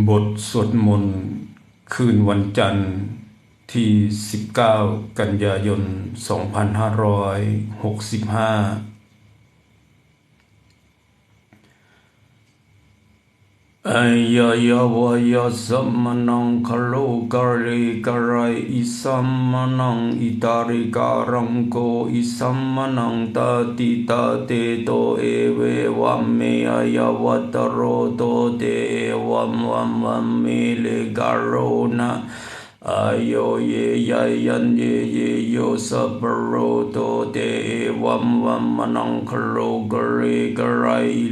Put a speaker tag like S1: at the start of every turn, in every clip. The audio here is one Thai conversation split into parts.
S1: บทสวดมนต์คืนวันจันทร์ที่19กันยายน2565อายายาวายาสัมมนังคโลกะเรกะไรอิสัมมนังอิตาริการังโกอิสัมมนังตาติตาเตโตเอเววัมเมอายาวัตโรโตเตวัมวัมวัมเมเลกาโรนะอายโยเยยายันเยเยโยสัพโรโตเตวัมวัมมนังคโลกะเรกะไร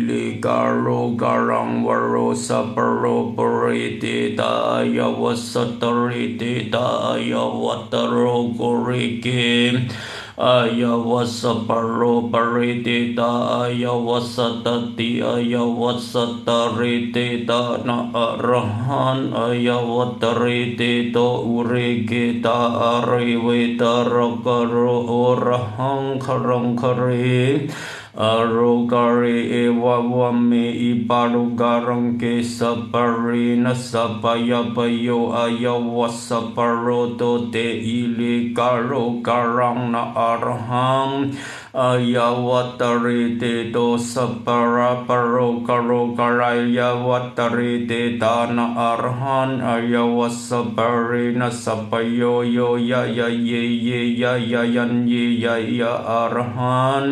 S1: เลกาโรการังวโรสัพโรปริเตตายาวัสตริเตตายาวัตโรกุริเกอายาวัสปโรปริเตตาอายาวัสตติอายาวัสตริเตตานะอะระหันอายาวัตริเตโตอุเรเกตาอริเวตารกโรโอระหังครังคเรอโรกาเรเอวะวะเมอิปารุการังเกสัปเรนะสัพยาปโยอายาวัสปโรโตเตอิลิกาโรการังนะอรหังอายาวัตริเตโตสัพระปโรกโรกรายาวัตริเตตานะอรหันอายาวัสปเรนะสัพโยโยยายาเยเยยายายันเยยายาอรหัน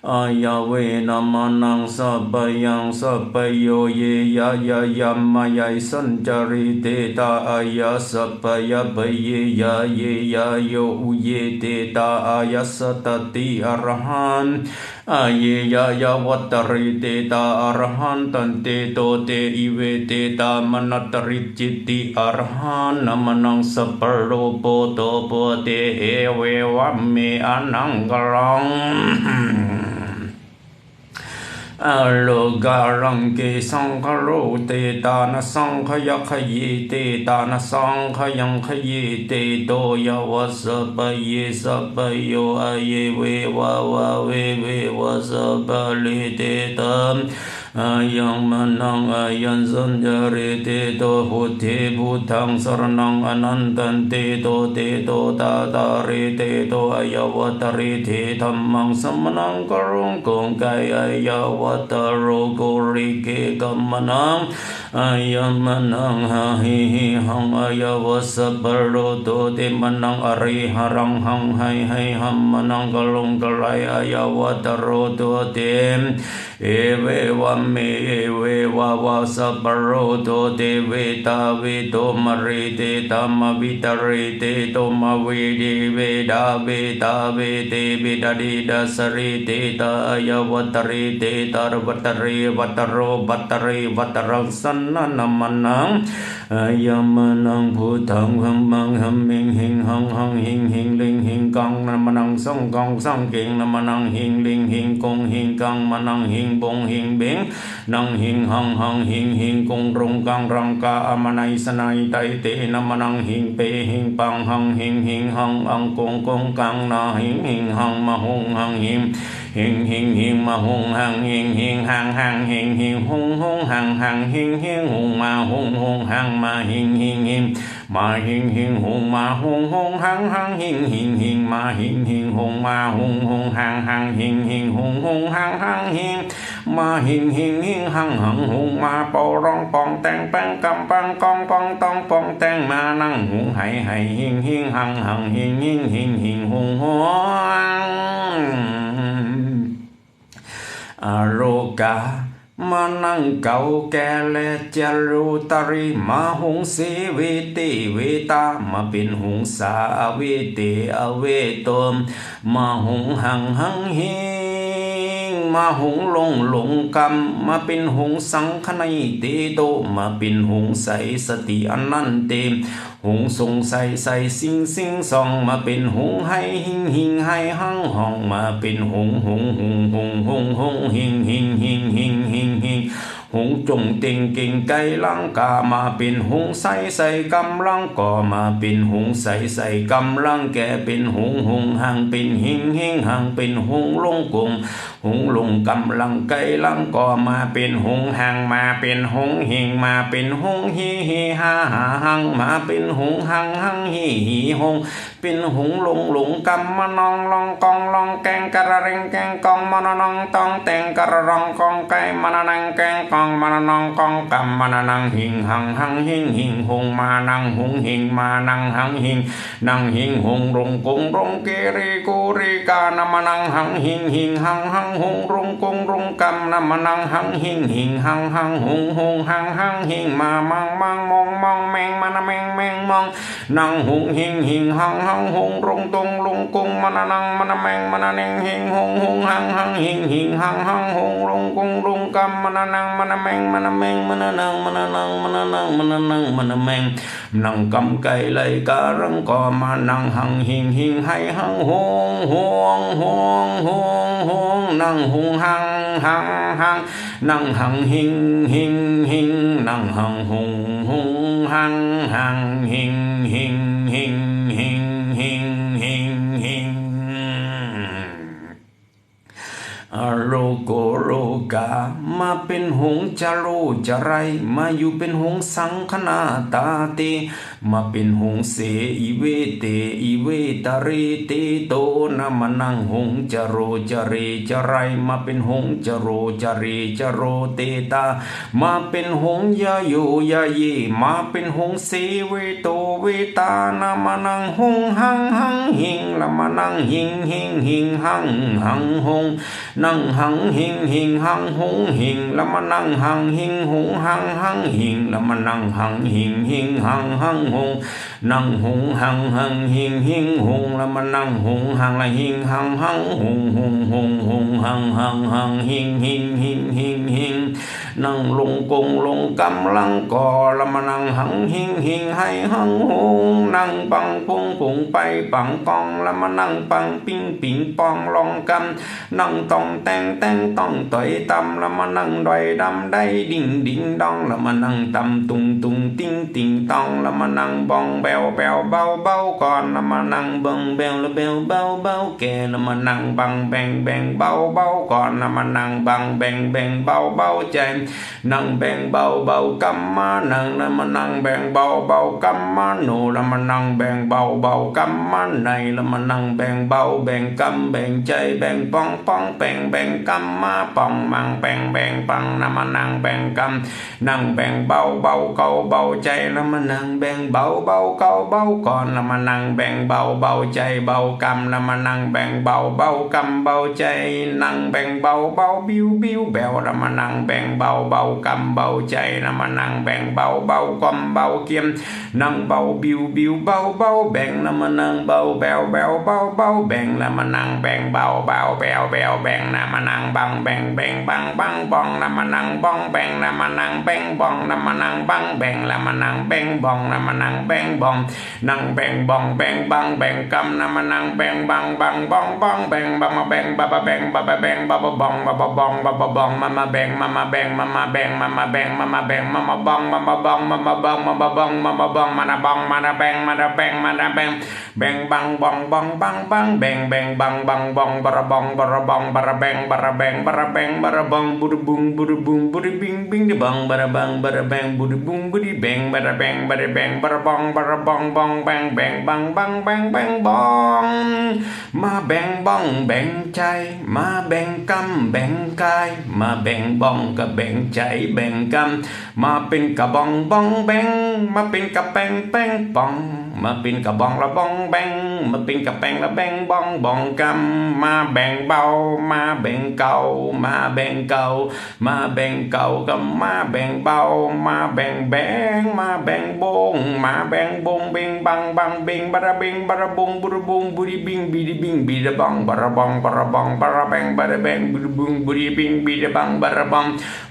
S1: อายาเวนะมานังสัพยังสัพโยเยยายายัมมายายสัญจาริเตตาอายาสัพยาปเยยาเยยาโยอุเยเตตาอายาสตติอรหันอายยายาวัตริเตตาอรหันตันเตโตเตอิเวเตตามนัตริจิตติอรหันนะมนังสัพโรโปโตโปเตเอเววัมเมอนังกรังอโลการังเกสังคโรเตตานะสังขยขยีเตตานะสังขยังขยีเตโตยาวัสปะเยสัพโยอเยเววาวาเวเววัสปะเลเตตัมอายังมนังอายันสัญจาริเตโตพุทธิพุทธังสรณังอนันตันเตโตเตโตตาตาริเตโตอายาวัตริเทธัมมังสัมมนังกรุงกงไกอายาวัตโรกุริเกกัมมนังอายัมมนังหะหิหิหังอายาวัสปโรโตเตมนังอริหรังหังไหหัมมนังกลุงกไลอายาวัตโรโตเตเอเววัมเมเอเววาวาสัพโรโตเตเวตาเวโตมริเตตามวิตริเตโตมเวดีเวดาเวตาเวเตเวดาดีดาสริเตตายาวัตริเตตารวัตริวัตโรวัตริวัตรังสันนันมนังอายามนังพุทธังหัมมังหัมมิงหิงหังหังหิงหิงลิงหิงกังนมนังสังกังสังเก่งนมนังหิงลิงหิงกงหิงกังมนังหิงบงหิงเบงนังหิงหังหังหิงหิงกงรงกังรังกาอมนัยสนัยไตเตนมนังหิงเปหิงปังหังหิงหิงหังอังกงกงกังนาหิงหิงหังมะหงหังหิงหิงหิงหิงมะหงหังหิงหิงหังหังหิงหิงหงหงหังหังหิงหิงหงมาหงหงหังมาหิงหิงหิงมาหิงหิงหงมาหงหงหังหังหิงหิงหิงมาหิงหิงหงมาหงหงหังหังหิงหิงหงหงหังหังหิงมาหิงหิงหิงหังหังหงมาปอร้องปองแตงแป้งกำปังกองปองตองปองแตงมานั่งหงไหไหหิงหิงหังหังหิงหิงหิงหิงหงหงอโรกามานังเก่าแก่และจารุตริมาหงสีเวติเวตามาเป็นหงสาเวเตอเวตมมาหงหังหังหิงมาหงหลงกรรมมาเป็นหงสังขนัยเตโตมาเป็นหงใสสติอนันเตหงสงใสสิงสองมาเป็นหงให้หิงให้หังห้องมาเป็นหงหิง หงจงเต็งเก่งไก่ลังกามาเป็นหงใส่กำลังก่อมาเป็นหงใส่กำลังแก่เป็นหงหังเป็นหิงหังเป็นหงลงกงหงลงกำลังไก่ลังก่อมาเป็นหงหังมาเป็นหงหิงมาเป็นหงฮีหาหังมาเป็นหงหังฮีหงเป็นหงลงกำมานองลองกองลองแกงกระเร็งแกงกองมานองตองแต่งกระรองกองไก่มานนังแกงกองมานองกองกำมานนังหิงหังหิงหงมานังหงหิงมานังหังหิงนังหิงหงรงกงรงเกเรกูริกานามนังหังหิงหังหงรงกงรงกำนามนังหังหิงหังหงหังหิงมามังมองแมงมันแมงมองนังหงหิงหังหงรงตรงลงกงมันนังมันแมงมันแนงหิงหงหังหิงหังหงรงกงรงกำมันนังมันแมงมันแมงมันนังมันแมงนังกำไก่ไหลการังก่อมานังหังหิงให้หังหงนังหงหังนังหังหิงนังหังหงหังหิงโลโกโลกามาเป็นหงจะโลจะไรมาอยู่เป็นหงสังคนาตาเตมาเป็นหงเสอีเวเตอีเวตาเรเตโตนามานังหงจะโรจะเรจะไรมาเป็นหงจะโรจะเรจะโรเตตามาเป็นหงยาโยยาเยมาเป็นหงเสเวโตเวตานามานังหงหังหิงละมานังหิงหังหงนังหังหิงหังหงหิงละมานังหังหิงหงหังหิงละมานังหังหิงหังหงนังหงหังหิงหงละมานังหงหังละหิงหังหงหังหิงนังลงกงลงกำลังก่อละมานังหังหิงให้หังหงนังปังปุงไปปังปองละมานังปังปิงปองลองกำนังต้องแต่งต้องต่อยตำละมานังดอยดำได้ดิ่งดองละมานังตำตุงติงตองละมานังบองแบวเบาก่อนละมานังบองแบวละเบาแก่ละมานังบังแบงเบาก่อนละมานังบังแบงเบาใจนังแบงเบากำมานังละมานังแบงเบากำมาโนละมานังแบงเบากำมาในละมานังแบงเบาแบงกำแบงใจแบงปองแบงกำมาปองมังแบงปังละมานังแบงกำนังแบงเบาเบาใจละมานังแบงเบาก่อนละมานังแบงเบาใจเบากำละมานังแบงเบากำเบาใจนังแบงเบาบิวแบวละมานังแบงเบากำเบาใจละมานังแบงเบากำเบาเกียมนังเบาบิวเบาแบงละมานังเบาแบวแบงละมานังแบงเบาแบวแบงละมานังบังแบงบังบองละมานังบองแบงละมานังแบงบองละมานังบังแบงละมานังแบงบองละมานังแบงบองนังแบงบองแบงบังแบงกำละมานังแบงบังบองแบงบมาแบงบแบงบบองมาแบงมาแบงมาแบงมาแบงมาบองมาบองมานาบองมาแบงแบงบังบองแบงบังบองบระบองบระแบงบองบุดบุงบิงดิบังบระแบงบุดบุงแบงบระบองบองแบงบังบองมาแบงบองแบงใจมาแบงกำแบงกายมาแบงบองกับแบงใจแบงกำมาเป็นกะบองแบงมาเป็นกะแปงปองมาเป็นกะบองละบองแบงมาเป็นกะแปงละแบงบองกำมาแบงเบามาแบงเก่ามาแบงเก่ากับมาแบงเบามาแบงมาแบงบงมาแบงบงเบงบังเบงบระบงบุรบงบุริบิงบีดิบิงบีระบองบระบองบระแบงบุรบงบุริบิงบีระบังบระบอง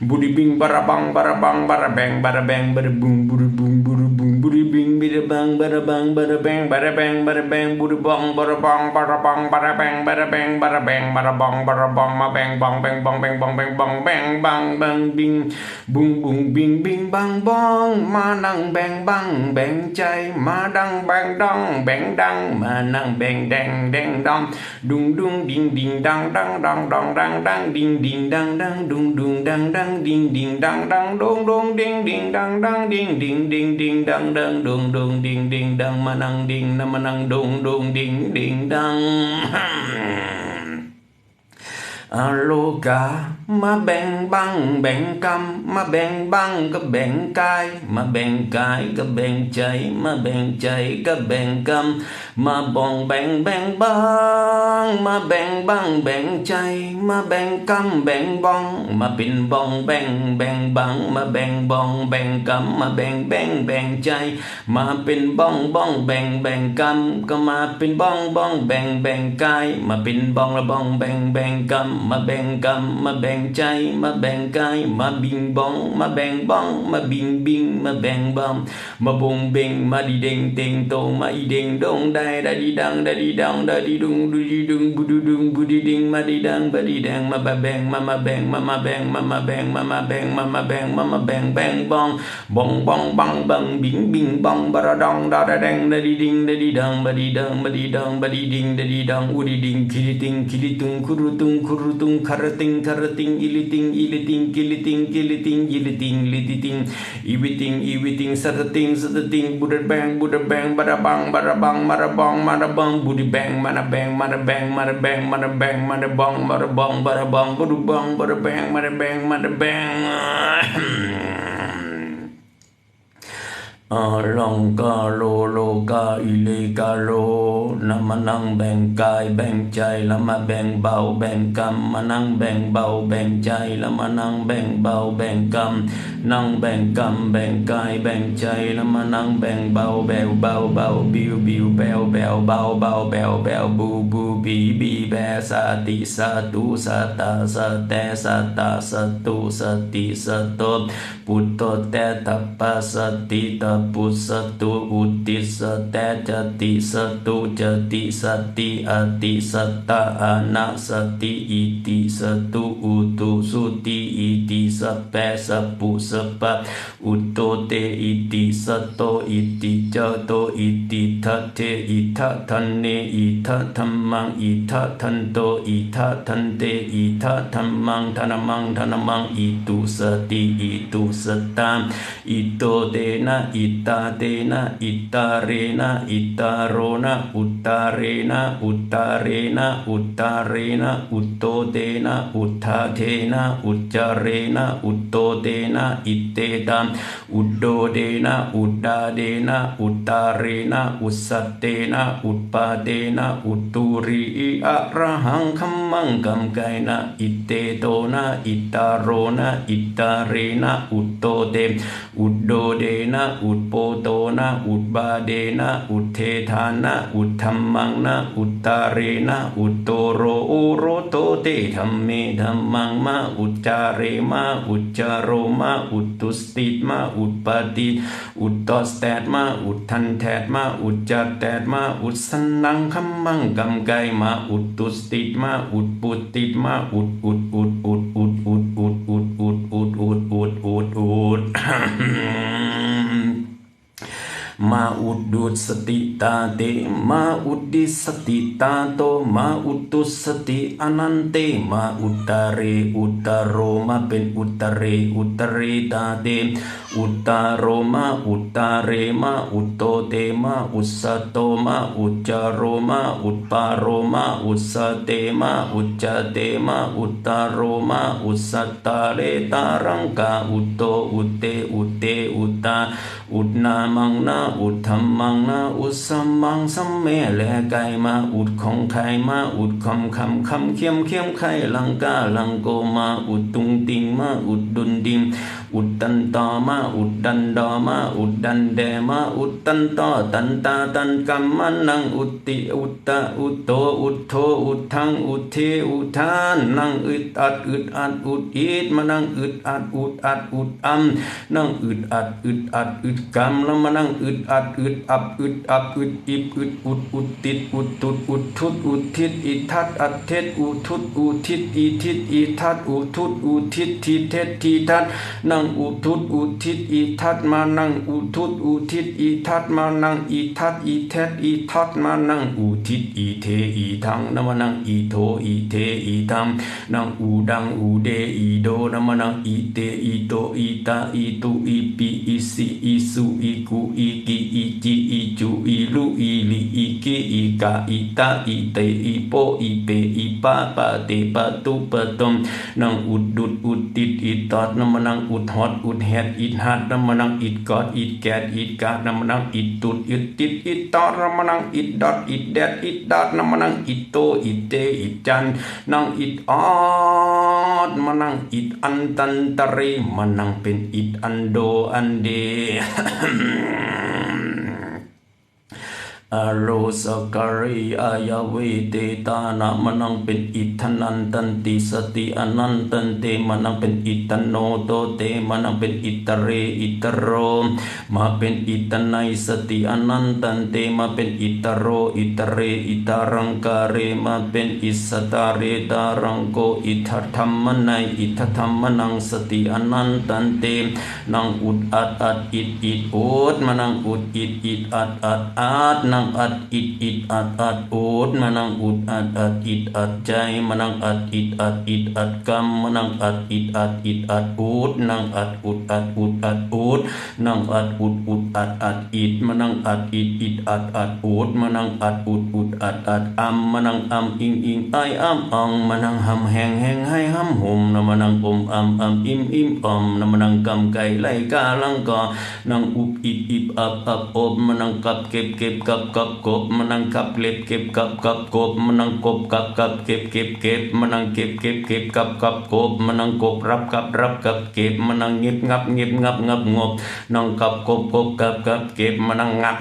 S1: บุริบิงบระบองบระแบงบระบุงบุริบิงบี bida bang bada bang bada bang bada bang bada bang buda bong bada bong bada bong bada bang bada bang bada bang bada bong bada bong ma bang bong bang bong bang bong bang bong bang bang bang bing bung bung bing bing bang bong ma nang bang bang bangใจมาดังแบงดังแบงดังมานั่งแบงแดงแดงดำดุงดุงดิงดิงดังดังดังดังดังดังดิงดิงดังดังดุงดุงดังดังดิงดิงดังดังดงดงดิงดิงดังดังดิงดิงดิงดิงดังดังดงดงดิงดิงดังมานั่งดิงนะมานั่งดงดงดิงดิงดังอโลกามาแบ่งบังแบ่งกรรมมาแบ่งบังก็แบ่งกายมาแบ่งกายก็แบ่งใจมาแบ่งใจก็แบ่งกรรมมาบ่องแบ่งแบ่งบังมาแบ่งบังแบ่งใจมาแบ่งกรรมแบ่งบ้องมาเป็นบ้องแบ่งแบ่งบังมาแบ่งบ้องแบ่งกรรมมาแบ่งแบ่งแบ่งใจมาเป็นบ้องบ้องแบ่งแบ่งกรรมก็มาเป็นบ้องบ้องแบ่งแบ่งกายมาเป็นบ้องละบ้องแบ่งแบ่งกรรมมาแบ่งกรรมมาแบ่งใจมาแบ่งกายมาบิงบองมาแบ่งบ้องมาบิงบิงมาแบ่งบอมมาบงเบงมาดีเด้งเต็งโตมาอีเด้งดงได้ดาดีดังดาดีดังดาดีดุงดูดีดุงบุดูดุงบุดีดิงมาดีดังบดีแดงมาแบ่งมาแบ่งมาแบ่งมาแบ่งมาแบ่งมาแบ่งมาแบ่งแบ่งบองบองบองบังบังบิงบิงบองบาดองดาแดงดาดีดิงดาดีดังบดีดังบดีดังบดีดิงดาดีดังอุดีดิงคิริติงคิริตุงคุรุตุงคุรุตุงคาราติงคาราติงอิลิติงอิลิติงกิลิติงกิลิติงอิลิติงลิติติงอีวิติงอีวิติงสัตติงสัตติงบุดแบงบุดแบงบาราบังบาราบังมาราบังมาราบังบุดแบงมาราแบงมาราแบงมาราแบงมาราแบงมาราบังมาราบังบาราบังบุดบังบาราแบงมาราแบงมาราแบงลองกาโลโลกาอิเลกาโลนะมานั่งแบ่งกายแบ่งใจแล้วมาแบ่งเบาแบ่งกรรมมานั่งแบ่งเบาแบ่งใจแล้วมานั่งแบ่งเบาแบ่งกรรมนั่งแบ่งกรรมแบ่งกายแบ่งใจแล้วมานั่งแบ่งเบาแบวเบาเบาบิวบิวแบวแบวเบาเบาแบวแบวบูบูบีบีแบสติสตุสตาสเตสตาสตุสติสตปุตโตเตตปัสสติตปุสตุอุติสเตจติสตุจติสติอติสตาอนัสติอิติสตุอุตุสุติอิติสเปสปุสปะอุตโตเตอิติสโตอิติจโตอิติทัตเทอิทัทันเนอิทัธัมมังอิทัทันโตอิทัทันเตอิทัธัมมังธนมังธนมังอิตุสติอิตุสตามอิโตเตนะอิตาเตนะอิตาเรนะอิตาโรนะอุตตาเรนะอุตตาเรนะอุตตาเรนะอุตโตเตนะอุทธาเทนะอุจจาเรนะอุตโตเตนะอิเตตัมอุดโดเดนะอุดดาเดนะอุตตาเรนะอุสัตเตนะอุปปาเตนะอุตุริอะระหังคัมมังกัมไกนะอิเตโตนะอิตาโรนะอิตาเรนะอุตโตเตอุดโดเดนะอุดโปโตนะอุดบาเดนะอุดเทธานะอุดธัมมังนะอุตตาเรนะอุตโตโรโอโรโตเตธัมเมธัมมังมะอุจจาเรมะอุจจาโรมะอุตุสติมะอุปปาติอุตตสแตตมะอุทธันแทตมะอุจจัตแตตมะอุสนังคัมมังกัมไกมะอุตุสติมะอุดปุตติมะอุดอุดอุดอุดอุดอุดอุดอุดอุดอุดอุดอุดอุดอุดมาอุดดุสติตาเตมาอุดดิสติตาโตมาอุดตุสติอนันเตมาอุตาเรอุตาโรมาเป็นอุตาเรอุตาเรตาเตอุตาโรมาอุตาเรมาอุตโตเตมาอุสโตมาอุจจาโรมาอุปปาโรมาอุสเตมาอุจจเตมาอุตาโรมาอุสตาเรตารังกาอุตโตอุเตอุเตอุตาอุตนามังนาอุทธัมมังนาอุส สมังสัมเมแลไก่มาอุดของไข่มาอุดคำเขี้ยมไข่ลังกาลังโกมาอุดตุงติงมาอุดดุนดิงอุดตันตอมาอุดดันดอมาอุดดันแดมาอุดตันตอตันตาตันกัมมันนังอุตติอุตตะอุตโตอุตโทอุดทังอุดเทอุทานนังอึดอัดอุดอีดมานังอึดอัดอุดอัมนังอึดอัดอึดกรรมแล้วมานั่งอึดอัดอึดอับอึดอิบอึดอุดติดอุดตุดอุดทุดอุดทิดอิทัดอัดเทศอุทุดอุทิดอิทิดอิทัดอุทุดอุทิดทีเทศทีทัดนั่งอุทุดอุทิดอิทัดมานั่งอุทุดอุทิดอิทัดมานั่งอิทัดอิเทศอิทัดมานั่งอุทิดอิเทอิทังนะมานั่งอิโทอิเทอิทังนั่งอุดังอุเดอิโดนะมานั่งอิเตอิโตอิตาอิตุอิปิอิสิอิสุอิกุอิกิอิจิอิจุอิลุอิลิอิกิอิกะอิตาอิเตอิโปอิเปอิปะปะเตปะตุปะตมนังอุดดุดอุดติดอิดตอดนำมานังอุดหอดอุดแหดอิดหัดนำมานังอิดกอดอิดแกดอิดกาดนำมานังอิดตุดอิดติดอิดตอดนำมานังอิดดอดอิดแดดอิดดาดนำมานังอิดโตอิดเตอิดจันนังอิดออดมานังอิดอันตันตรีมานังเป็นอิดอันโดอันเดอโรสการิอายาเวเตตานะมนังเป็นอิทธันันตันติสติอนันตันเตมนังเป็นอิตโนโตเตมนังเป็นอิตเรอิตโรมาเป็นอิตนัยสติอนันตันเตมาเป็นอิตโรอิตเรอิตารังกาเรมาเป็นอิสตาเรตารังโกอิทัธรรมนัยอิทัธรรมนังสติอนันตันเตนังอุดอัดอิดอุดมนังอุดอิดอัดนังอัดอิดอัดอุดมานังอุดอัดอิดอัดใจมานังอัดอิดกรรมมานังอัดอิดอัดอุดนังอัดอุดอุดนังอัดอุดอัดอิดมานังอัดอิดอัดอุดมานังอัดอุดอัดอัมมานังอัมอิงไออัมอังมานังหำแหงให้หำหุมนะมานังอมอัมอิมอมนะมานังกำไก่ไล่กาลังกอนังอุบอิบอับอบมานังกับเก็บกับกบมันนั่งกับเล็บเก็บกับกบมันนั่งกบกับเก็บมันนั่งเก็บกับกบมันนั่งกบรับกับเก็บมันนั่งเงียบงับงบนั่งกับกบกับเก็บมันนั่งงับ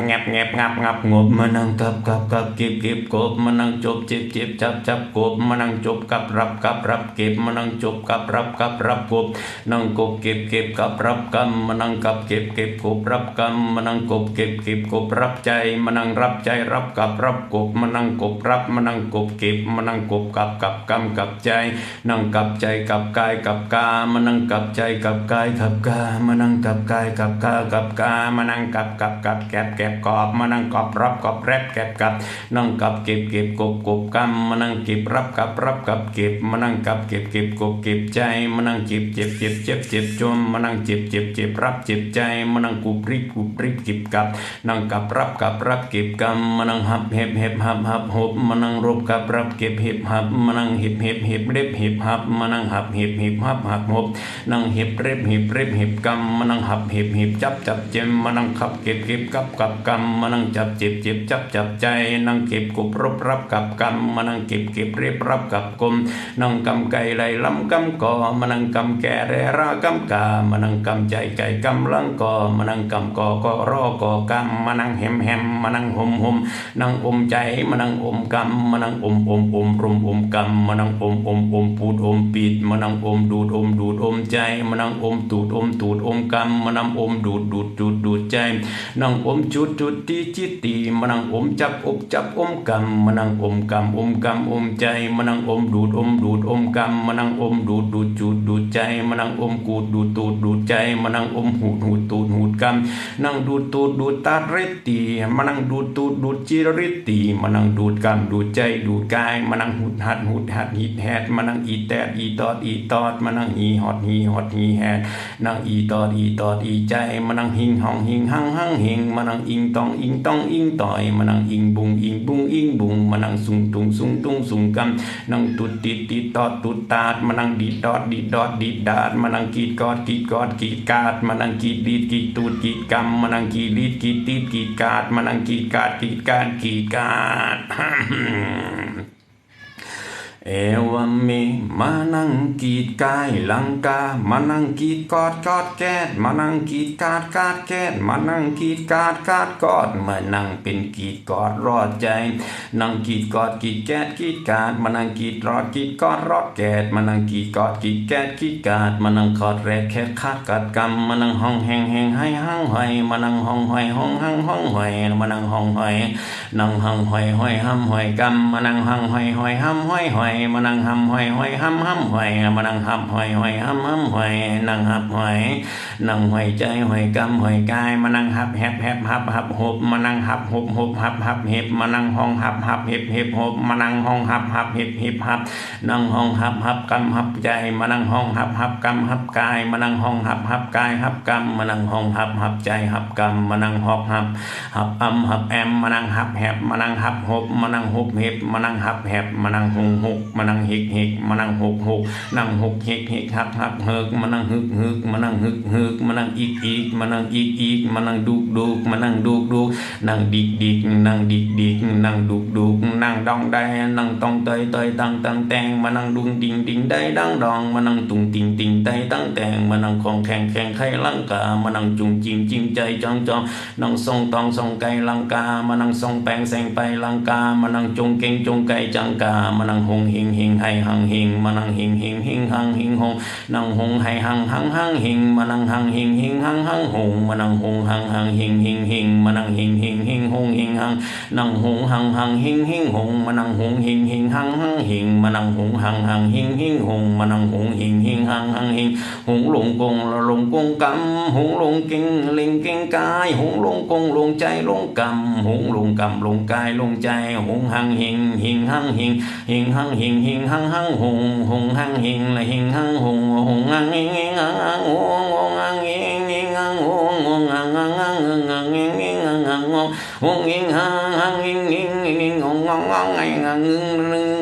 S1: งบมันนั่งกับเก็บกบมันนั่งจบเจ็บจับกบมันนั่งจบกับรับเก็บมันนั่งจบกับรับกบนั่งกบเก็บกับรับกรรมมันนั่งกับเก็บกบรับกรรมมันนั่งกบเก็บกบรับใจมันนั่งรับใจรับกับรับกบมันนั่งกบรับมันนั่งกบเก็บมันนั่งกบกับกรรมกับใจนั่งกับใจกับกายกับกามันนั่งกับใจกับกายกับกามันนั่งกับกายกับกากับกามันนั่งกับแก็บกอบมันนั่งกับรับกับแรบแก็บกับนั่งกับเก็บกบกรรมมันนั่งเก็บรับกับเก็บมันนั่งกับเก็บกบเก็บใจมันนั่งเจ็บจมมันนั่งเจ็บรับเจ็บใจมันนั่งกุบริบเก็บกับนั่งกับรับเก็บกรรมมันนั่งหับหับหบมันนั่งรบกับรับเก็บหับมันนั่งเล็บหับมันนั่งหับหับหบนั่งเล็บกรรมมันนั่งหับจับเจมมันนั่งขับเก็บกับกรรมมันนั่งจับเจ็บจับใจนั่งเก็บกบรบรับกับกรรมมันนั่งเก็บเรียบรับกับกลมนั่งกำไก่ไหลลำกำกอมันนั่งกำแก่แรรากำกามันนั่งกำใจไก่กำลังกอมันนั่งกำกอก็รอกอกำมันนั่งแหมมันนั่งหมนั่งอมใจมันนั่งอมกรรมมันนั่งอมรมอมกรรมมันนั่งอมปูดอมปิดมันนั่งอมดูดอมใจมันนั่งอมตูดอมกรรมมันนั่งอมดูดใจนั่งอมจุดที่จิตติมันนั่งอมจับอมกรรมมันนั่งอมกรรมอมใจมันนั่งอมดูดอมกรรมมันนั่งอมดูดใจมันนั่งอมกูดดูดใจมันนั่งอมหูดตูดกรรมนั่งดูดตาเรตีมันนั่งดูดจิริตีมันนั่งดูดกรรมดูดใจดูดกายมันนั่งหุดหัดหิดแหดมันนั่งอีแตดอีตอดมันนั่งอีฮอดฮีแหดนั่งอีตอดอีใจมันนั่งหิงห้องหิงหังหิงมันนั่งอิงตองอิงต่อยมันนั่งอิงบุงมันนั่งสุงตุงกำนั่งตุดติดตอดตุดตาดมันนั่งดีดดดาดมันนั่งกีดกอดกีดกาดมันนั่งกีดดีดกีดตูดกีดกำมันนั่งกีดลีดกีดตีดกีดกาดมันนั่งกีด เอวเมมานังกีดกายลังกามานังกีดกอดแกดมานังกีดกาดแกดมานังกีดกาดกอดมานังเป็นกีดกอดรอดใจนังกีดกอดกีดแกดกีดกาดมานังกีดรอดกีดกอดรอดแกดมานังกีดกอดกีดแกดกีดกาดมานังคอดแรกแค่ขาดกัดกำมานังห้องแหงให้ห้างหอยมานังห้องหอยห้องห้างห้องหอยมานังห้องหอยนังห้องหอยห้อยห้ำหอยกำมานังห้องหอยห้อยห้ำหอยหอยมานังห้ำหอยห้อยห้ำหอยมานังห้ำหอยห้อยห้ำหอยนังหับหอยนังหอยใจหอยกำหอยกายมานังหับแหบหับหบมานังหับหบหับเห็บมานังห้องหับเห็บหบมานังห้องหับเห็บหับนังห้องหับกำหับใจมานังห้องหับกำหับกายมานังห้องหับกายหับกำมานังห้องหับใจหับกำมานังหอกหับหับแอมมานังหับแหบมานังหับหบมานังหบเห็บมานังหับแหบมานังหกมานังหิกมานังหกนังหกหิกหับเฮิกมานังฮึกมานังฮึกมานังอีกมานังอีกมานังดุกมานังดุกนังดิกนังดิกนังดุกนังดองได้นังตองเตยตังแตงมานังดุงดิงได้ดังดองมานังตุงติงได้ตั้งแตงมานังของแข่งไข่ลังกามานังจุงจริงใจจองนังทรงตองทรงไก่ลังกามานังทรงแปงแสงไปลังกามานังจงเก่งจงไก่จังกามานังหงหิงให้หังหิงมานังหิงหังหิงหงนังหงให้หังหิงมานังหังหิงหังหงมานังหงหังหิงมานังหิงหงหิงหังนังหงหังหิงหงมานังหงหิงหังหิงมานังหงหังหิงหงมานังหงหิงหังหิงหงหลงกงละหลงกงกำหงหลงกิ่งลิงกิ่งกายหงหลงกงหลงใจหลงกำหงหลงกำหลงกายหลงใจหงหังหิงหังหิงหังหังหงหังหิงละหิงหังหงหังหิงหังหงหังหิงหังหงหังหิงหังหงหิงหังหง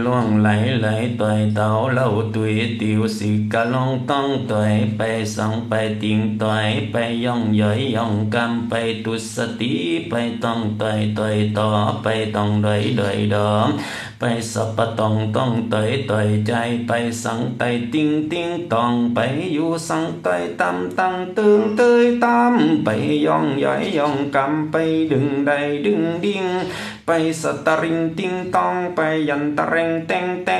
S1: ล่วงไหลต่อยเต่าเล่าตุยติวสิกะลองต้องต่อยไปส่องไปติงต่อยไปย่องย่อยย่องกำไปตุสติไปต้องต่อยต่อไปต้องดอยดอมไปสับปะต้องต่อยใจไปสังไตติงต้องไปอยู่สังไตตั้งตึงเตยตามไปย่องย่อยย่องกำไปดึงใดดึงดิ่งไปสัตริงติงตองไปยันตะเรงแต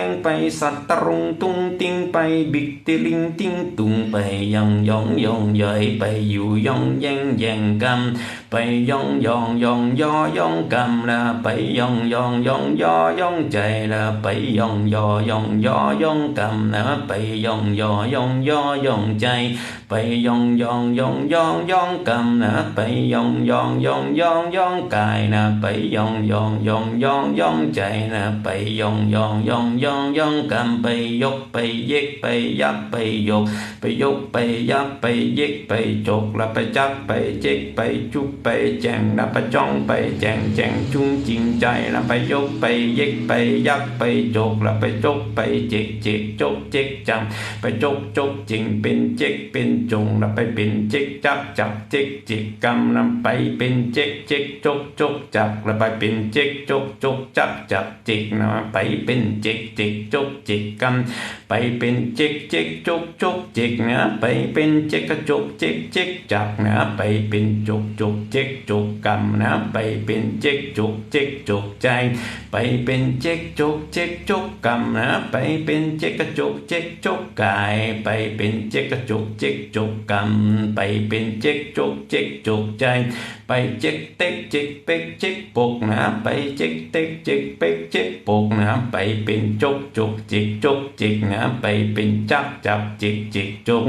S1: งไปสัตรุงตุงติงไปบิกติลิงติงตุงไปย่องย่อยไปอยู่ย่องแย่งกำไปย่องย่อกำละไปย่องย่อใจละไปย่องย่อกำละไปย่องย่อใจไปย่องกำละไปย่องย่อกายนะไปย่องใจนะไปย่องกำไปยกไปเย็กไปยับไปยกไปยับไปเย็กไปจกละไปจับไปเจ๊กไปจุกไปแจงละไปจ้องไปแจงจุงจริงใจละไปยกไปเย็กไปยับไปจกละไปจกไปเจ๊กจกเจ๊กจำไปจกจริงเป็นเจ๊กเป็นจงละไปเป็นเจ๊กจับเจ๊กกำละไปเป็นเจ๊กจกจับละไปเป็นเจ๊กจกจับเจ๊กนะไปเป็นเจ๊กจกเจ๊กกำไปเป็นเจ๊กจกเจ๊กนะไปเป็นเจ๊กจกเจ๊กจับนะไปเป็นจกเจ๊กจกกำนะไปเป็นเจ๊กจกใจไปเป็นเจ๊กจกกำนะไปเป็นเจ๊กจกกายไปเป็นเจ๊กจกกำไปเป็นเจ๊กจกใจไปเจ๊กเต็กเจ๊กเป็กเจ๊กปกนะไปเจ๊กเต็กเจ๊กเป็กเจ๊กปกนะไปเป็นจกเจ๊กนะไปเป็นจับเจ๊กจง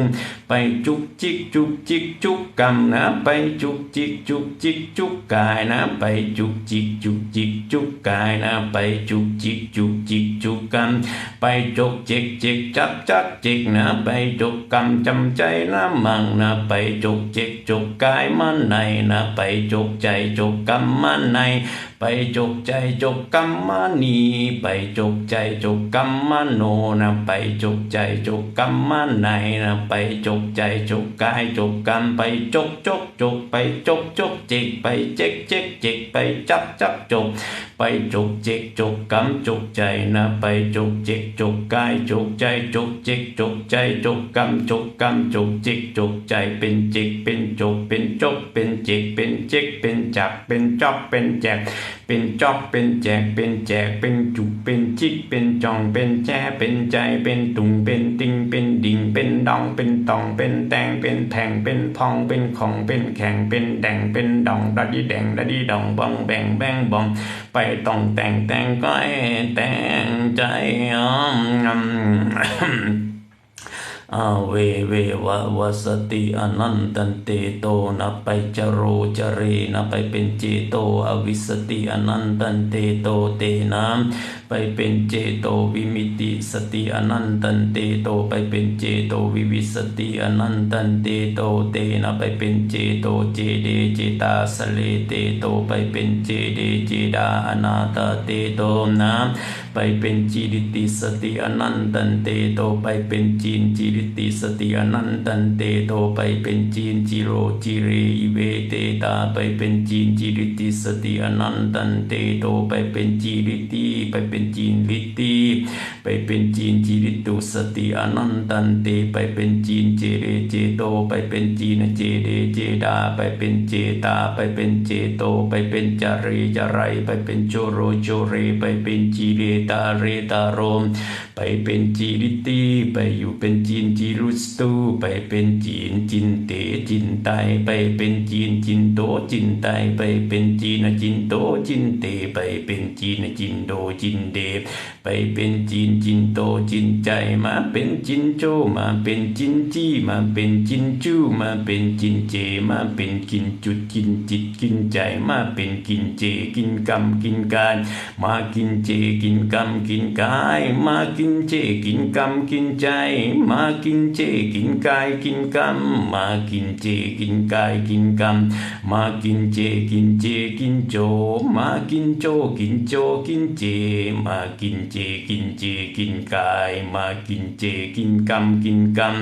S1: ไปจุกจิกจุกกำนะไปจุกจิกจุกกายนะไปจุกจิกจุกกายนะไปจุกจิกจุกกำไปจกเจ๊กจับเจ๊กนะไปจกกำจำใจนะมั่งนะไปจกเจ๊กจกกายมันในนะไปจกใจจกกำมันใน ไปจกใจจกกรรมนีไปจกใจจกกรรมโนนะไปจกใจจกกรรมในนะไปจกใจจกกายจกกรรมไปจกจกไปจกจิกไปเจ๊กจิกไปจับจกไปจกจิกจกกรรมจกใจนะไปจกจิกจกกายจกใจจกจิกจกใจจกกรรมจกจิกจกใจเป็นจิกเป็นจกเป็นจกเป็นจิกเป็นจิกเป็นจักเป็นจอกเป็นแจกเป็นจอกเป็นแจกเป็นแจกเป็นจุกเป็นจิกเป็นจองเป็นแจเป็นใจเป็นตุงเป็นติงเป็นดิ่งเป็นดองเป็นตองเป็นแตงเป็นแทงเป็นพองเป็นของเป็นแข่งเป็นแดงเป็นดองดดีแดงดดีดองบองแบงแบงบองไปต้องแต่งก็ให้แต่งใจเววสติอนันตันเตโตนะไปจโรจเรนะไปเป็นเจโตอวิสติอนันตันเตโตเตนะไปเป็นเจโตวิมิติสติอนันตันเตโตไปเป็นเจโตวิวิสติอนันตันเตโตเตนะไปเป็นเจโตเจเดเจตาสเลเตโตไปเป็นเจเดเจดาอนาตเตโตนะไปเป็นจีริติสติอนันตันเตโตไปเป็นจีนจีริติสติอนันตันเตโตไปเป็นจีนจิโรจิเรอิเวเตตาไปเป็นจีนจิริติสติอนันตันเตโตไปเป็นจีริติไปเป็นจีนลิติไปเป็นจีนจิริตุสติอนันตันเตไปเป็นจีนเจเรเจโตไปเป็นจีนเจเดเจดาไปเป็นเจตาไปเป็นเจโตไปเป็นจารีจารายไปเป็นโจโรโจเรไปเป็นจีเรตาเรตาโรมไปเป็นจีริติไปอยู่เป็นจีนจิรุสตูไปเป็นจีนจินเตจินไตไปเป็นจีนจินโตจินไตไปเป็นจีนจินโตจินเตไปเป็นจีนจินโดจินเดไปเป็นจีนจินโตจินใจมาเป็นจินโจมาเป็นจินจีมาเป็นจินจูมาเป็นจินเจมาเป็นกินจุดกินจิตกินใจมาเป็นกินเจกินกรรมกินกายมากินเจกินกรรมกินกายมากินเจกินกรรมกินใจมากินเจกินกายกินกรรมมากินเจกินกายกินกรรมมากินเจกินเจกินโจมากินโจกินโจกินเจมากินเจกินเจกินกายมากินเจกินกรรมกินกรรม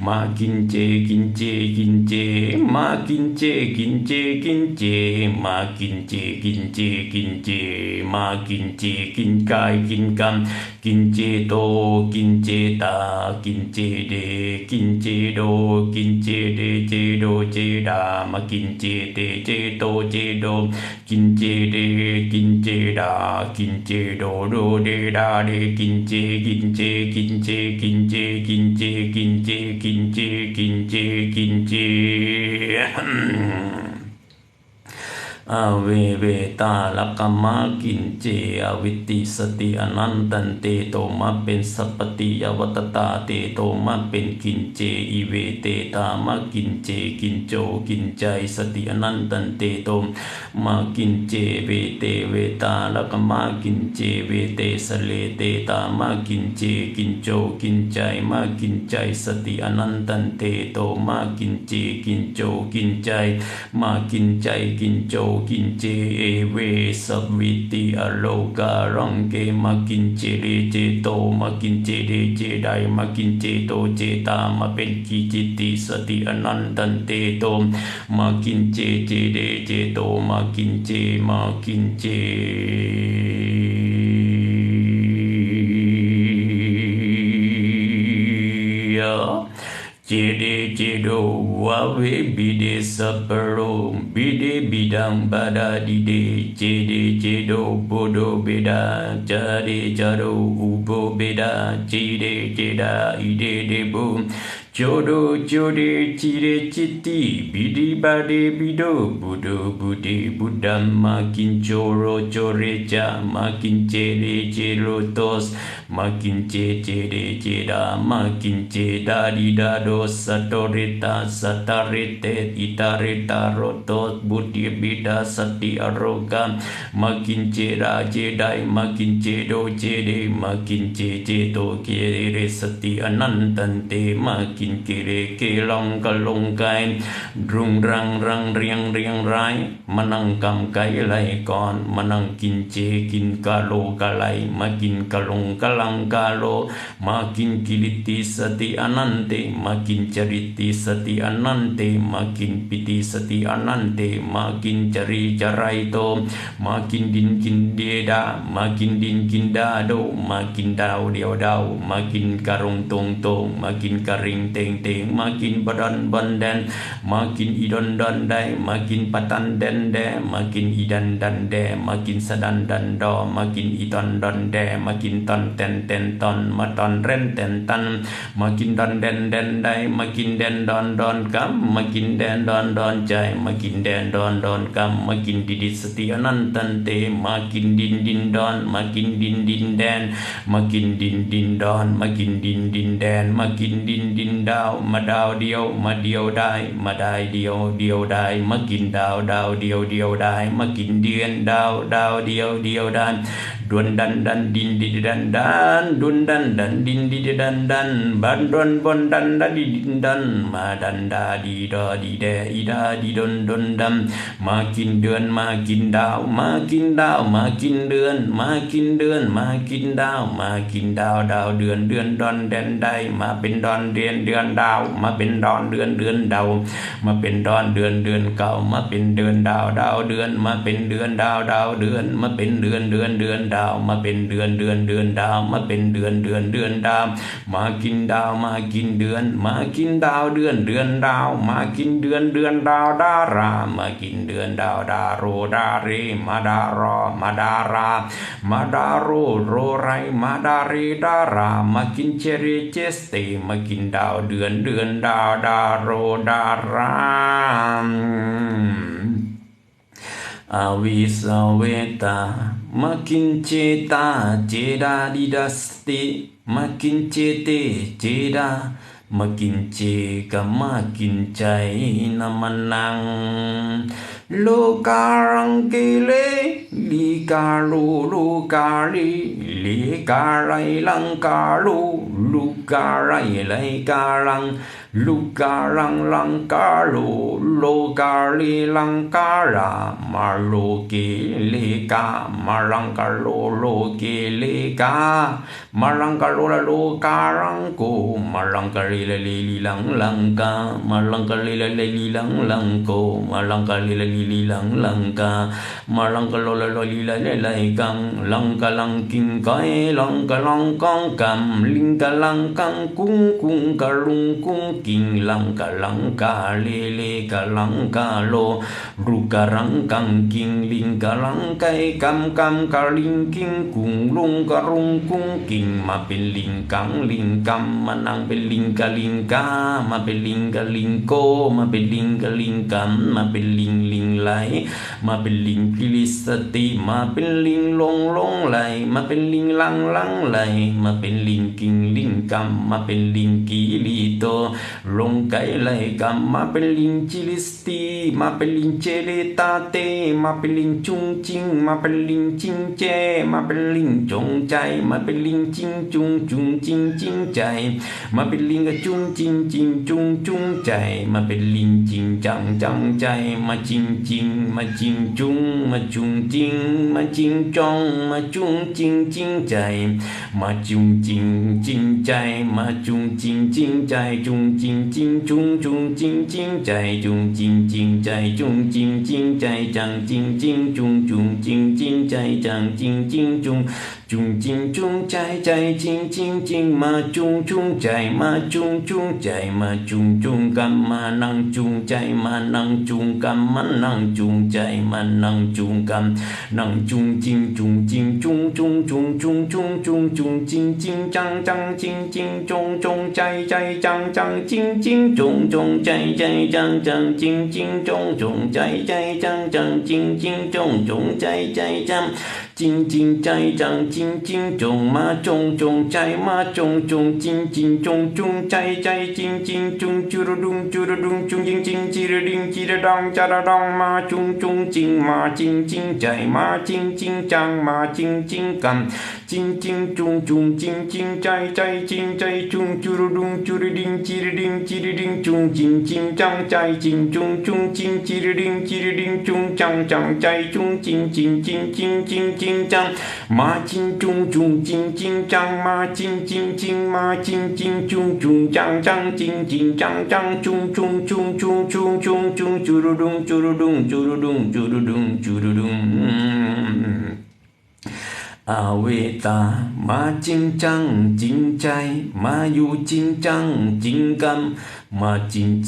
S1: มากินเจกินเจกินเจมากินเจกินเจกินเจมากินเจกินเจกินเจมากินเจกินกายกินกรรมกินเจโตกินเจตากินเจเดกินเจโดกินเจเดเจโดเจดามากินเจเตเจโตเจโดกินเจเดกินเจดากินเจโดโดเดดาเดกินเจกินเจกินเจกินเจกินเจกินเจกินเจกินเจกินเจเวตาลกมมากินเจอวิติสติอนันตันเตโตมาเป็นสัพปติยวัตตาเตโตมาเป็นกินเจอิเวเตตามากินเจกินโจกินใจสติอนันตันเตโตมากินเจเวเตเวตาลกมมากินเจเวเตสเลเตตามากินเจกินโจกินใจมากินใจสติอนันตันเตโตมากินเจกินโจกินใจมากินใจกินโจกินเจเอเวสวิติอโลการังเกมากินเจเดเจโตมากินเจเดเจไดมากินเจโตเจตามาเป็นกิจิติสติอนันตันเตโตมากินเจเจเดเจโตมากินเจมากินเจเจเดเจโดวะเวบิเดสัปโรบิเดบิดังบาดาดิเดเจเดเจโดโบโดเบดาจาเดจาโดอุโบเบดาเจเดเจดาอิเดเดบุโจโดโจเดจิเรจิติบิดิบาเดบิโดบุโดบุเดบุดัมมากินโจโรโจเรจามากินเจเดเจโรโตสมากินเจเจเดเจดามากินเจดาดิดาโดสัตเรตาสัตเรเตอิตาเรตาโรโตสบุติบิดาสติอโรกามมากินเจราเจไดมากินเจโดเจเดมากินเจเจโตเกเรสติอนันตันเตมากิ กินเกเรเกลองกะลงไกรุงรังรังเรียงเรียงไรมานั่งกำไก่ไหลก่อนมานั่งกินเจกินกะโลกะไหลมากินกะลงกะลังกะโลมากินกิริติสติอนันเตมากินจริติสติอนันเตมากินปิติสติอนันเตมากินจริจไรโตมากินดินกินเดดามากินดินกินดาโดมากินดาวเดียวดาวมากินกะรงตงตงมากินกะริงเตงเตงมากินบดันบันแดนมากินอีดอนดันได้มากินปตันแดนแดมากินอีดันดันแดมากินสดันดันดอมากินอีตอนดอนแดมากินตอนเต็นเต็นตอนมาตอนเร่นเต็นตันมากินดอนแดนแดนได้มากินแดนดอนดอนกำมากินแดนดอนดอนใจมากินแดนดอนดอนกำมากินดิดิสติอนันตันเตมากินดินดินดอนมากินดินดินแดนมากินดินดินดอนมากินดินดินแดนมากินดินดินดาวมาดาวเดียวมาเดียวได้มาได้เดียวเดียวได้มากินดาวดาวเดียวเดียวได้มากินเดือนดาวดาวเดียวเดียวได้ดวนดันดันดินดิดันดันดุนดันดันดินดิดันดันบันดวนบนดันดันดินดันมาดันดาดีดอดีแดอีดาดีดนดนดำมากินเดือนมากินดาวมากินดาวมากินเดือนมากินเดือนมากินดาวมากินดาวดาวเดือนเดือนดอนแดนได้มาเป็นดอนเดือนเดือนดาวมาเป็นดอนเดือนเดือนดาวมาเป็นดอนเดือนเดือนเก่ามาเป็นเดือนดาวดาวเดือนมาเป็นเดือนดาวดาวเดือนมาเป็นเดือนเดือนเดือนดาวมาเป็นเดือนเดือนเดือนดาวมาเป็นเดือนเดือนเดือนดาวมากินดาวมากินเดือนมากินดาวเดือนเดือนดาวมากินเดือนเดือนดาวดารามากินเดือนดาวดาโรดาเรมาดารอมาดารามาดาโรโรไรมาดาเรดารามากินเชเรเจสเตมากินดาวเดือนเดือนดาวดาโรดาราอาวิสเวตามากินเจตาเจดาดิดัสติมากินเจเตเจดามากินเจก็มากินใจนามันนังโลการังกิเลลีกาลูลูกาลีลีกาไรลังกาลูลูกาไรไลการังลูการังลังกาลูโลกาลีลังการามาโลเกเลกามาลังกาโลโลเกเลกามาลังกาโลโลการังโกมาลังกาลีเลลีลังลังกามาลังกาลีเลลีลังลังโกมาลังกาลีเลลีลังลังกามาลังกาโลโลลีเลเลกังลังกาลังกิงไกลังกาลังกังกัมลิงกาลังกังกุ้งกุ้งกาลุงกุ้งกิงลังกาลังกาเลเลกาลังกาโลรุการังกังกิงลิงกาลังไกกัมกัมกาลิงกิงกุ้งลุงกาลุงกุ้งกิงมาเป็นลิงกังลิงกัมมานั่งเป็นลิงกาลิงกามาเป็นลิงกาลิงโกมาเป็นลิงกาลิงกัมมาเป็นลิงลิงไหลมาเป็นลิงกิริสติมาเป็นลิงลงลงไหลมาเป็นลิงลังลังไหลมาเป็นลิงกิงลิงกัมมาเป็นลิงกีลีโตลงไกไหลกัมมาเป็นลิงจิลิสตีมาเป็นลิงเจเลตาเตมาเป็นลิงจุงจิงมาเป็นลิงจิงเจมาเป็นลิงจงใจมาเป็นลิงจิงจุงจุงจิงจิงใจมาเป็นลิงกะจุงจิงจิงจุงจุงใจมาเป็นลิงจิงจังจังใจมาจิงจิงมาจิงจุงมาจุงจิงมาจิงจองมาจุงจิงจิงใจมาจุงจิงจิงใจมาจุงจิงจิงใจจุงจิงจิงจุงจุงจิงจิงใจจุงจิงจิงใจจุงจิงจิงใจจังจิงจิงจุงจุงจิงจิงใจจังจิงจิงจุงจุงจิงจุงใจใจจิงจิงจิงมาจุงจุงใจมาจุงจุงใจมาจุงจุงกัมมานังจุงใจมานังจุงกัมมานังจุงใจมานังจุงกัมนังจุงจิงจุงจิงจุงจุงจุงจุงจุงจุงจุงจิงจิงจังจังจิงจิงจงจงใจใจจังจังจิงจิงจงจงใจใจจังจังจิงจิงจงจงใจใจจังจังจิงจิงจงจงใจใจจังจิงจิงใจจังจิงจิงจงมาจงจงใจมาจงจงจิงจิงจงจงใจใจจิงจิงจุงจุระดุงจุระดุงจุงจิงจิงจิระดิงจิระดังจระดังมาจงจิงมาจิงจิงใจมาจิงจิงจังมาจิงจิงกันจิ chinh chinh chung chung chinh chinh chay chay chinh chay chung churudung churuding chiriding chung chinh chinh chang chay chinh chung chung chinh chiriding chung chang chay chung chinh chinh chang ma chinh chung chinh chang ma chinh ma chinh chung chang chinh chang chung churudung Aveta ma chinh chang chinh chay ma yu chinh chang chinh cam ma chinh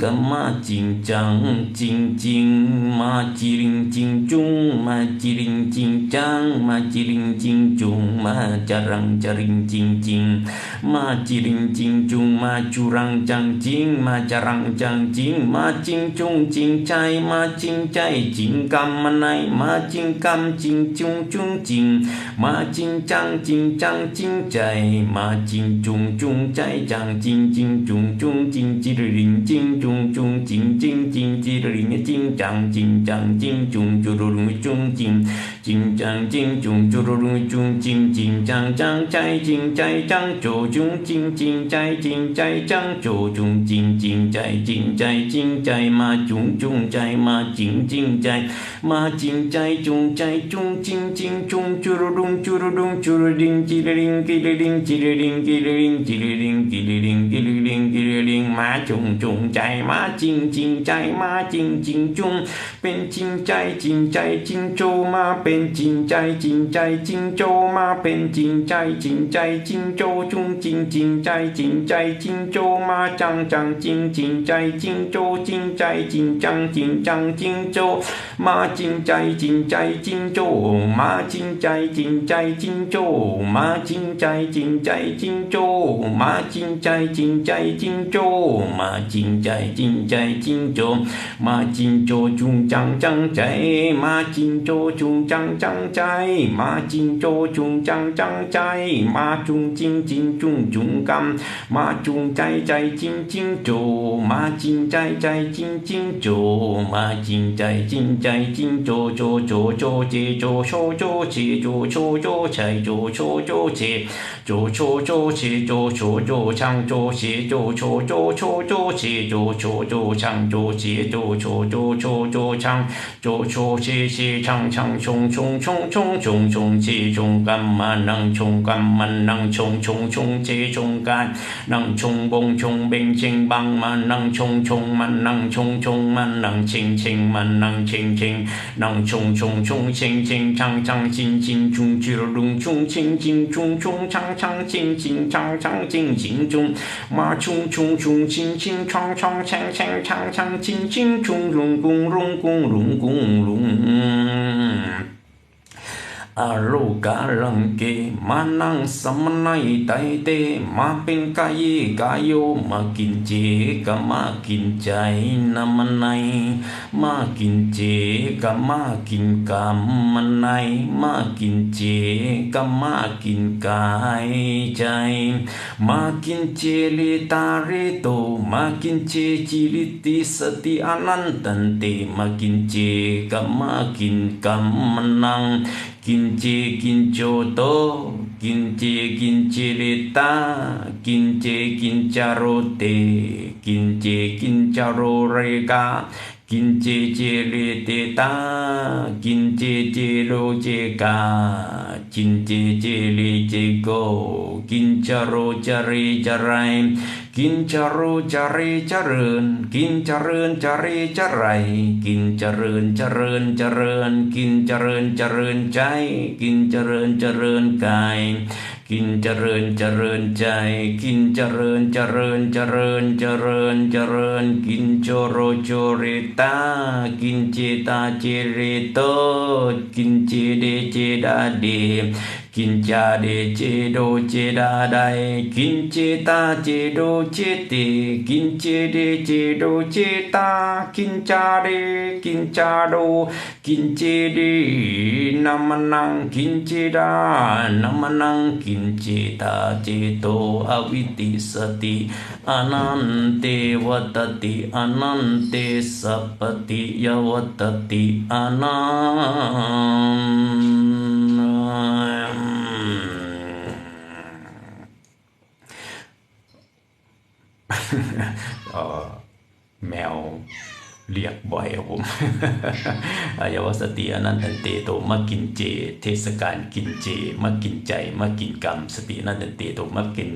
S1: cam ma chinh chang chinh ma chiring chinh chung ma chiring chinh chang ma chiring chinh chung ma charang ching ma chiring chinh chung ma churang chang ching ma charang chang ching ma chinh chung chinh chay chinh cam ma nai ma chinh cam chinh chung chinh ma chinh chang chinh chay ma chinh chung chay chang chinh chung chinh chiring chinh chung chinh chiring chinh chang chung churung chung ching chang chung churung chung ching chang chay chang cho chung ching chay chang cho chung ching chay ma chung chay ma ching chay ma ching chay chung ching chung churudung churuding chiriding ma chung chay ma ching chay ma ching chung bên ching chay ching cho ma bên ching chay ching cho ma bên ching chay ching cho chung ching chay ching cho ma chang ching chay ching cho ching chay ching chang ching cho ma ching chay ching cho ma ching chay ching cho ma ching chay ching cho ma ching chay ching cho ma ching chay ching cho ma ching cho chung chang chay ma ching cho chung chang chay ma ching cho chung chang chay ma chung ching chung cam ma chung chay ching cho ma ching chay ching cho ma ching chay ching cho che cho cho che cho chay cho che cho chang cho che cho che cho chang cho che cho chang cho che chang chung che chung cam man năng chung che chung can năng chung bong bing ching bang man năng chung man năng ching man năng ching năng chung ching chang ching chung churung chung ching chung chang ching chung ma chung ching chang chang ching chung rung Aruga rangke manang samanai taite ma pin kayo makinje kama kincai namanai makinje kama kinkam manai makinje kama kinkai jai makinje litare to makinje ciliti seti anantante makinje kama kinkam menang Kinche kincho to, kinche leta, kinche kincharote, kinche kincharo rega, kinche chele teta, kinche chelo cheka, kinche chele cheko, kincharo chare charai, kincharo chare charen, kincharen chare charai, kincharen chai, kincharen kai, kincharen chai, kincharen kinchoro choreta, kincheta chereto, kinche de chedade, kincha de chedo chedadai, kincheta chedo chete, kinche de chedo cheta, kincha de kinchado, kinche de namanang, kinche da namanang, kincheta cheto aviti sati, anante vatati, anante sapati yavatati, anam แมวเรียกบ่อยครับผม อายาวสติอนันตันเตโตมากินเจเทศกาลกินเจมากินใจมากินกรรมสติอนันตันเตโตมากิน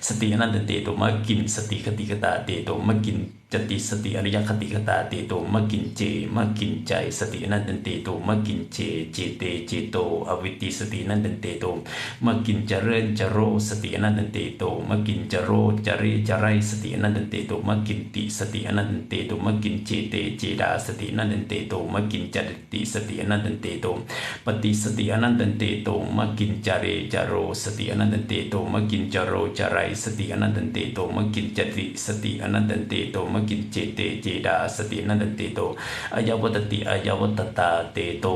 S1: สติอนันตันเตโตมากินสติคติคตาเตโตมากินจติสติอริยคติคตาเตโตมากินเจมากินใจสติอนันตันเตโตมากินเจเจเตเจโตอวิติสติอนันตันเตโตมากินเจริญเจโรสติอนันตันเตโตมากินเจโรเจริเจไรสติอนันตันเตโตมากินติสติอนันตันเตโตมากินเจเตเจดาสติอนันตันเตโตมากินจติสติอนันตันเตโตปฏิสติอนันตันเตโตมากินจเรจโรสติอนันตันเตโตมากินจโรจไรสติอนันตันเตโตมากินจติสติอนันตันเตโตมากินเจเตเจดาสติอนันตันเตโตอายวัตติอายวัตตาเตโต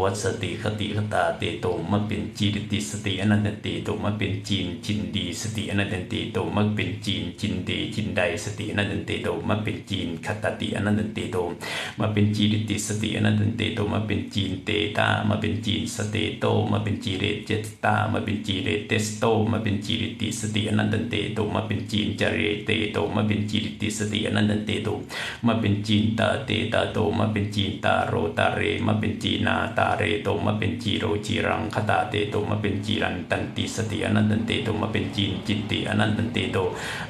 S1: วัสติคติคตาเตโตมาเป็นจีรติสติอนันตันเตโตมาเป็นจีนจินดีสติอนันตันเตโตมาเป็นจีนจินเดจินใดสติอนันตันเตโตมาเป็นจีนคตติอนันตันเตโตมาเป็นจีรติสติอนันตันเตโตมาเป็นจีนเตตามาเป็นจีนสเตโตมาเป็นจีเรเจตตามาเป็นจีเรเตสโตมาเป็นจีรติสติอนันตันเตโตมาเป็นจีนจเรเตโตมาเป็นจีรติสติอนันตันเตโตมาเป็นจีนตาเตตาโตมาเป็นจีนตาโรตาเรมาเป็นจีนาตาเรโตมาเป็นจีโรจีรังคตาเตโตมาเป็นจีรันตันติสติอนันตันเตโตมาเป็นจีนจิตติอนันตันเตโต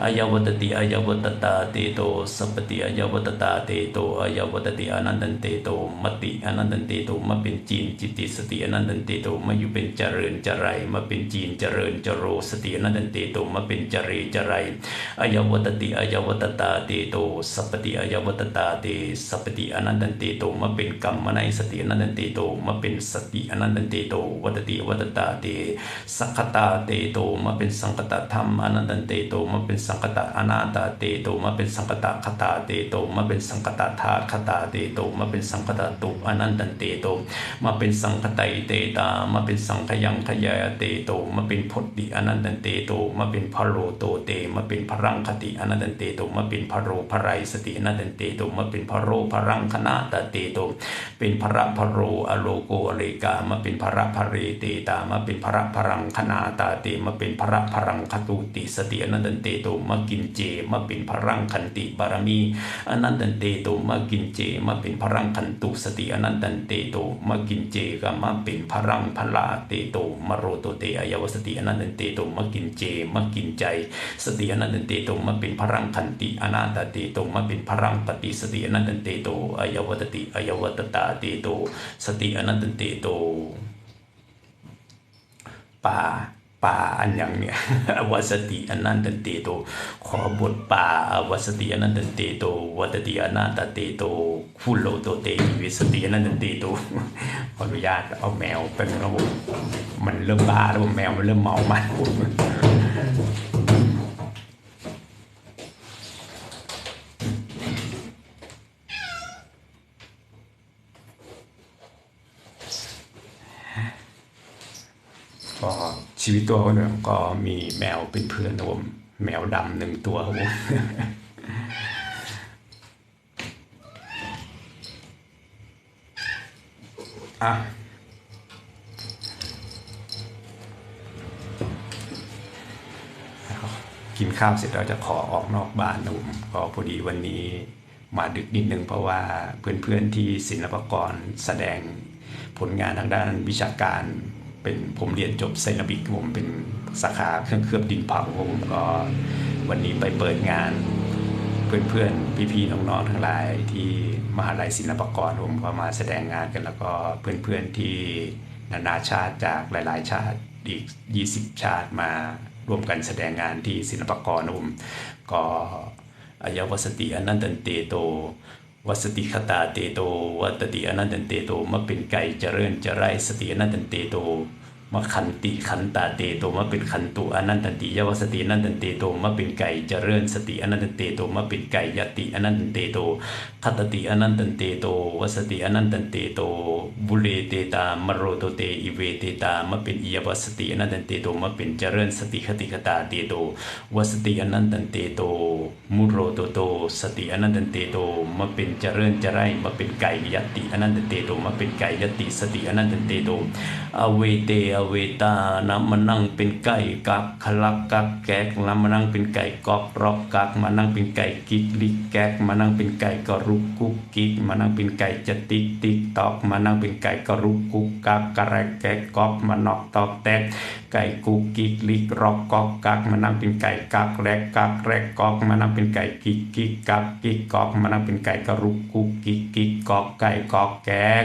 S1: อายวัตติอายวัตตาเตโตสัพปติอายวัตตาเตโตอายวัตติอนันตันเตโตมติอนันตันเตโตมาเป็นจีนจิตติสติอนันตันเตโตมาอยู่เป็นเจริญเจไรมาเป็นจีนเจริญเจโรสติอนันตันเตโตมาเป็นเจเรเจไรอายวัตติอายวัตตาเตโตสัพปติอายวัตตาเตสัพปติอนันตันเตโตมาเป็นกรรมในสติอนันตันเตโตมาเป็นสติอนันตันเตโตวัตติวัตตาเตสังคตาเตโตมาเป็นสังคตธรรมอนันตันเตโตมาเป็นสังคตอนาตาเตโตมาเป็นสังคตคตาเตโตมาเป็นสังคตธาตุคตาเตโตมาเป็นสังคตตุอนันตันเตโตมาเป็นสังคไตเตตามาเป็นสังขยังขยายเตโตมาเป็นพุทธิอนันตันเตโตมาเป็นพโรโตเตมาเป็นพรังคติอนันตันเตโตมาเป็นพโรพไรสติอนันตันเตโตมาเป็นพโรพรังคณาตเตโตเป็นพระพโรอโลโกอเลกามาเป็นพระพเรเตตามาเป็นพระพรังคณาตาเตมาเป็นพระพรังคตุติสติอนันตันเตโตมากินเจมาเป็นพรังคันติบารมีอนันตันเตโตมากินเจมาเป็นพรังคันตุสติอนันตันเตโตมากินเจก็มาเป็นพรังพลาเตโตมโรโตเตอายาวสติอนันตันเตโตมากินเจมากินใจสติอนันตันเตโตมาเป็นพรังคันติอนาตเตโตมาเป็นพรังปฏิสติอนันตันเตโตอายวัตติอายวัตตาเตโตสติอนันตันเตโตป่าอันอย่างเนี่ยวัสติอนันตันเตโตขอบทป่าวัสติอนันตันเตโตวัตติอนาตเตโตคุโลโตเตวิสติอนันตันเตโตขออนุญาตเอาแมวเป็นระบบมันเริ่มบ้าแล้วแมวมันเริ่มเมามันก็ชีวิตตัวคนหนึ่งก็มีแมวเป็นเพื่อนผมแมวดำ1 ตัวครับผมกินข้าวเสร็จเราจะขอออกนอกบ้านนะผมก็พอดีวันนี้มาดึกนิดนึงเพราะว่าเพื่อนๆที่ศิลปากรแสดงผลงานทางด้านวิชาการเป็นผมเรียนจบเซรามิกผมเป็นสาขาเครื่องเคลือบดินเผาผมก็วันนี้ไปเปิดงานเพื่อนๆพี่ๆน้องๆทั้งหลายที่มหาลัยศิลปากรผมก็มาแสดงงานกันแล้วก็เพื่อนๆที่นานาชาติจากหลายๆชาติอีก20 ชาติมาร่วมกันแสดงงานที่ศิลปากรผมก็อายวัสติอนันตันเตโตวัสติคตาเตโตวัตติอนันตันเตโตมาเป็นไก่เจริญเจไรสติอนันตันเตโตมาขันติขันตาเตโตมาเป็นขันตุอนันตันติยวสติอนันตันเตโตมาเป็นไก่เจริญสติอนันตันเตโตมาเป็นไก่ยติอนันตันเตโตคตติอนันตันเตโตวสติอนันตันเตโตบุเรเตตามโรโตเตอิเวเตตามาเป็นอียวสติอนันตันเตโตมาเป็นเจริญสติคติคตาเตโตวสติอนันตันเตโตมุโรโตโตสติอนันตันเตโตมาเป็นเจริญเจไรมาเป็นไก่ยติอนันตันเตโตมาเป็นไก่ยติสติอนันตันเตโตอเวเตอ เวตานะมานั่งเป็นไก่กักขลักกักแกกแล้วมานั่งเป็นไก่กอกรอกกักมานั่งเป็นไก่กิกลิกแกกมานั่งเป็นไก่กรุกกุกกิกมานั่งเป็นไก่จะติ๊กติ๊กตอกมานั่งเป็นไก่กรุกกุกกักกระแรกแกกกอกมานอกตอกแตกไก่กุกกิกลิกรอกกอกกักมานั่งเป็นไก่กักแรกกอกมานั่งเป็นไก่กิกกิกกักกิกกอกมานั่งเป็นไก่กรุกกุกกิกกิกกอกไก่กอกแกก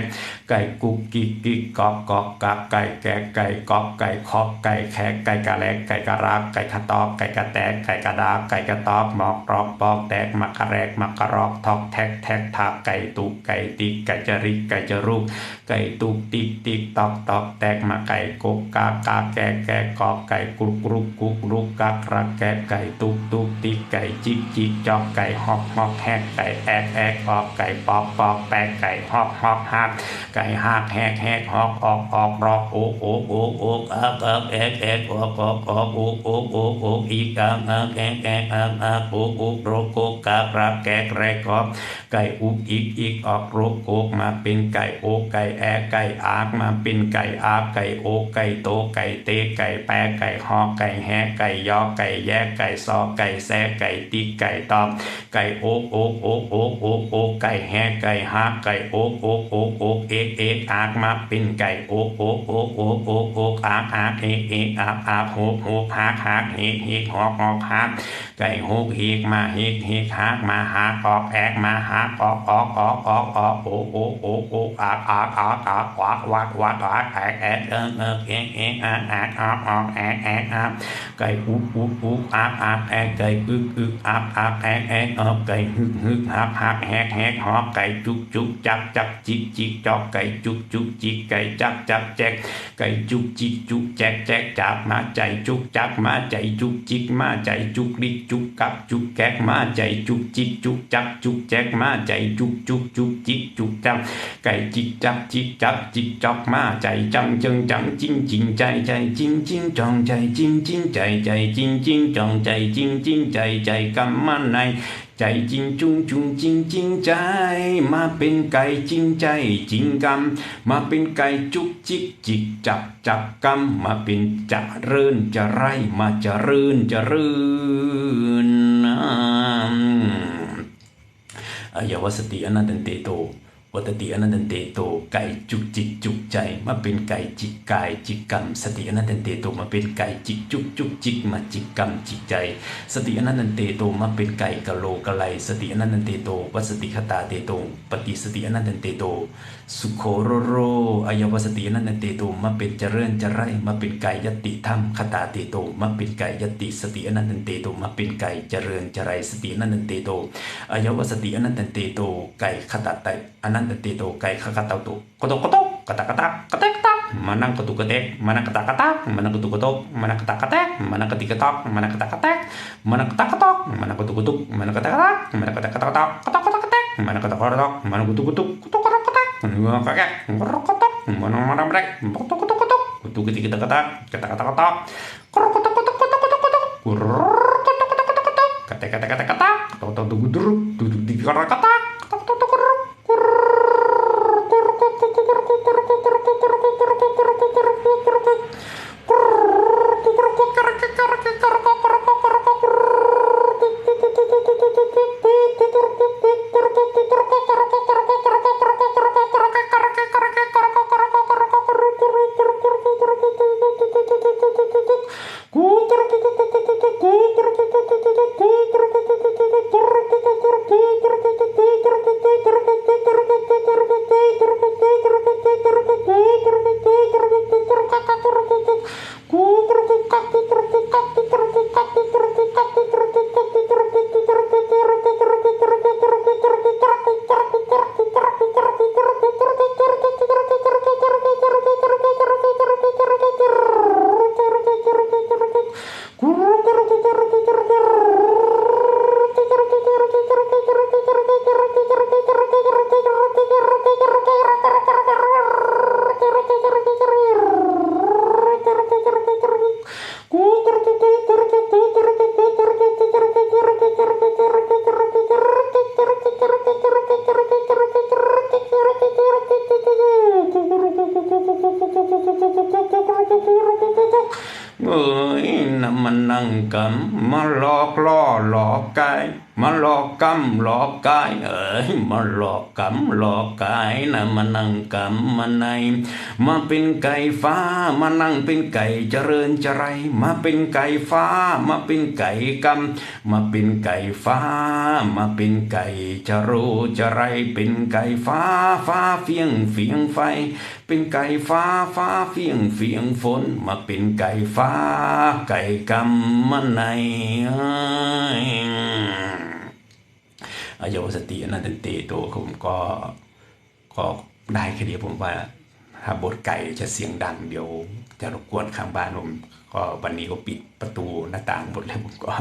S1: ไก่กุกกิกกิกกอกกอกกักไก่แกกไก่กอกไก่คอกไก่แขกไก่กะแลกไก่กะรักไก่ขะตอกไก่กะแตกไก่กะดาไก่กะตอกหมอกรอกปอกแตกมักกะแรกมักกะรอกทอกแทกแทกทากไก่ตุกไก่ติ๊กไก่จะริกไก่จะรุกไก่ตุกติ๊กติ๊กตอกตอกแตกมาไก่กกกากาแกแกกอกไก่กรุกรุกกุกรุกกักรักแกไก่ตุกตุกติ๊กไก่จิกจิกจอกไก่ฮอกฮอกแฮกไก่แอกแอกออกไก่ปอกปอกแปกไก่ฮอกฮอกฮักไก่ฮักแฮกแฮกฮอกออกออกรอกโอกโอกโอกโอกอักอักแอกแอกออกออกออกโอกโอกโอกโอกอีกอักอักแอกแอกอักอักโอกโอกโรกโกกากรักแกกแรกออกไก่อุกอีกออกโรกโกกมาเป็นไก่โอกไก่แอกไก่อักมาเป็นไก่อักไก่โอกไก่โตไก่เตไก่แปไก่ฮอกไก่แฮกไก่ยอไก่แยกไก่ซอไก่แซไก่ติ๊กไก่ตอกไก่โอกโอกโอกโอกโอกโอกไก่แฮกไก่ฮักไก่โอกโอกโอกโอกเอกอักมาเป็นไก่โอกโอกโอกโอกโอกโอกอักเอกอักโอกฮักเอกฮอกฮักไก่โอกเอกมาเอกฮักมาฮักออกแอกมาฮักออกโอกโอกอักวักแอกเอกอักออกแอกไก่อุกอักแอกไก่อึกอักแอกออกไก่ฮึกฮักแฮกฮอกไก่จุกจักจิกจอกไก่จุกจิกไก่จักแจกไก่จุกจิกจุกแจกจับมาใจจุกจักมาใจจุกจิกมาใจจุกลิกจุกกับจุกแกกมาใจจุกจิกจุกจักจุกแจกมาใจจุกจิกจุกจักไก่จิกจักจิกจอกมาใจจังจิงใจจิงจองใจจิงใจจิงจองใจจิงใจกำมันในใจจริงจุงจริงใจมาเป็นไก่จริงใจจริงกรรมมาเป็นไก่จุกจิกจับกรรมมาเป็นจะเริญจะไรมาจะเริญอย่าวสติอนันตเตโตวัตติอนันตเตโตไก่จุกจิกจุกใจมาเป็นไก่จิกกายจิกกรรมสติอนันตเตโตมาเป็นไก่จิกจุกจิกมาจิกกรรมจิกใจสติอนันตเตโตมาเป็นไก่กะโลกะไลสติอนันตเตโตวัสติคตาเตโตปฏิสติอนันตเตโตสุโขโรอายาวสติอนันตเตโตมาเป็นเจริญจะไรมาเป็นไก่ยติธรรมคตาเตโตมาเป็นไก่ยติสติอนันตเตโตมาเป็นไก่เจริญจะไรสติอนันตเตโตอายาวสติอนันตเตโตไก่คตาไตอนันตเตโตไก่ขะกะเตาโตกะโตกะกะตะกะตะกะเตกตะมานั่งกะตุกะเตกมานั่งกะตะกะตะมานั่งกะตุกะโตมานั่งกะตะกะเตกมานั่งกะติกะตอกมานั่งกะตะกะเตกมานั่งกะตะกะตอกมานั่งกะตุกะตุกมานั่งกะตะกะตะมานั่งกะตะกะตะกะตอกะตอกะเตกมานั่งกะตะกะตอกมานั่งกะตุกะตุกกะตอกะเตกมานั่งกะแกะกะตอกมานั่งมาแรกกะตอกะตุกะติกะตะกะตะกะตะกะตะกะตอกกะตอกะตอกะตอกะตอกะตอกกะเตกะตะกะตะกะตะตอกตุกะตุกตุติกะกะตะKu กรรมมาหลอกล่อหลอกกายมาหลอกกรรมหลอกกายมาหลอกกรรมหลอกกายนะมานั่งกรรมมาในมาเป็นไก่ฟ้ามานั่งเป็นไก่เจริญจะไรมาเป็นไก่ฟ้ามาเป็นไก่กรรมมาเป็นไก่ฟ้ามาเป็นไก่จะรู้จะไรเป็นไก่ฟ้าฟ้าเฟียงเฟียงไฟเป็นไก่ฟ้าฟ้าเฟียงเฟียงฝนมาเป็นไก่ฟ้าไก่กรรมมาในอายสติอนันตเตโตผมก็ได้แค่เดียวผมว่าถ้าบทไก่จะเสียงดังเดี๋ยวจะรบกวนข้างบ้านผมก็วันนี้ก็ปิดประตูหน้าต่างหมดแล้วผมก็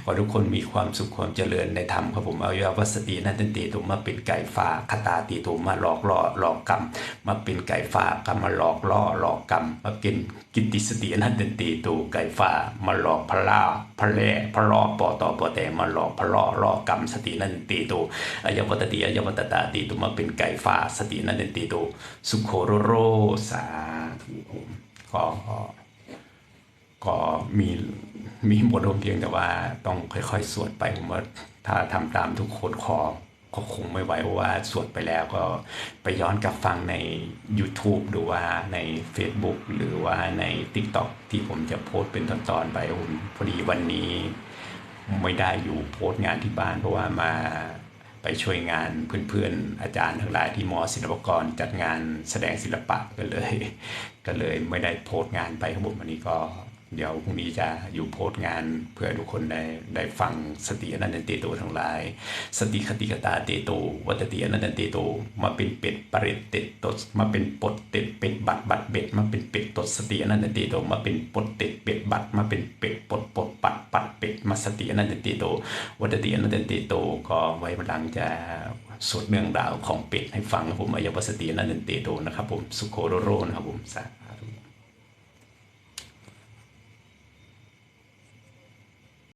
S1: ขอทุกคนมีความสุขความเจริญในธรรมครับผมเอาวสตินันตเตโตมาเป็นไก่ฟ้าคตาตีโตมาหลอกล่อหลอกกรรมมาเป็นไก่ฟ้ากรรมมาหลอกล่อหลอกกรรมมาเป็นกิตติสตินันตเตโตไก่ฟ้ามาหลอกพระลาพระแล่พระลอปอต่อปอแต่มาหลอกพระล่อล่อกรรมสตินันเตโตอายวัตติอายวัตตาตีโตมาเป็นไก่ฟ้าสตินันเตโตสุโคโรสาธุก็มีบทเพียงแต่ว่าต้องค่อยๆสวดไปผมว่าถ้าทำตามทุกคนก็คงไม่ไหวเพราะว่าสวดไปแล้วก็ไปย้อนกลับฟังใน YouTube หรือว่าใน Facebook หรือว่าใน TikTok ที่ผมจะโพสต์เป็นตอนๆไปพอดีวันนี้ไม่ได้อยู่โพสต์งานที่บ้านเพราะว่ามาไปช่วยงานเพื่อนๆอาจารย์ทั้งหลายที่ม.ศิลปากรจัดงานแสดงศิลปะก็เลยไม่ได้โพสต์งานไปครับผมวันนี้ก็เดี๋ยวพรุ่งนี้จะอยู่โพสต์งานเพื่อทุกคนได้ฟังสติอนันตเตโตทั้งหลายสติคติกตาเตโตวัตติอนันตเตโตมาเป็นเป็ดปริตเตตดมาเป็นปดเต็ดเป็ดบัดเบ็ดมาเป็นเป็ดตดสติอนันตเตโตมาเป็นปดเต็ดเป็ดบัดมาเป็นเป็ดปดปัดเป็ดมาสติอนันตเตโตวัตติอนันตเตโตก็ไว้วันหลังจะสวดเรื่องราวของเป็ดให้ฟังผมอายวัสติอนันตเตโตนะครับผมสุโคโรโรนะครับผมสาธุ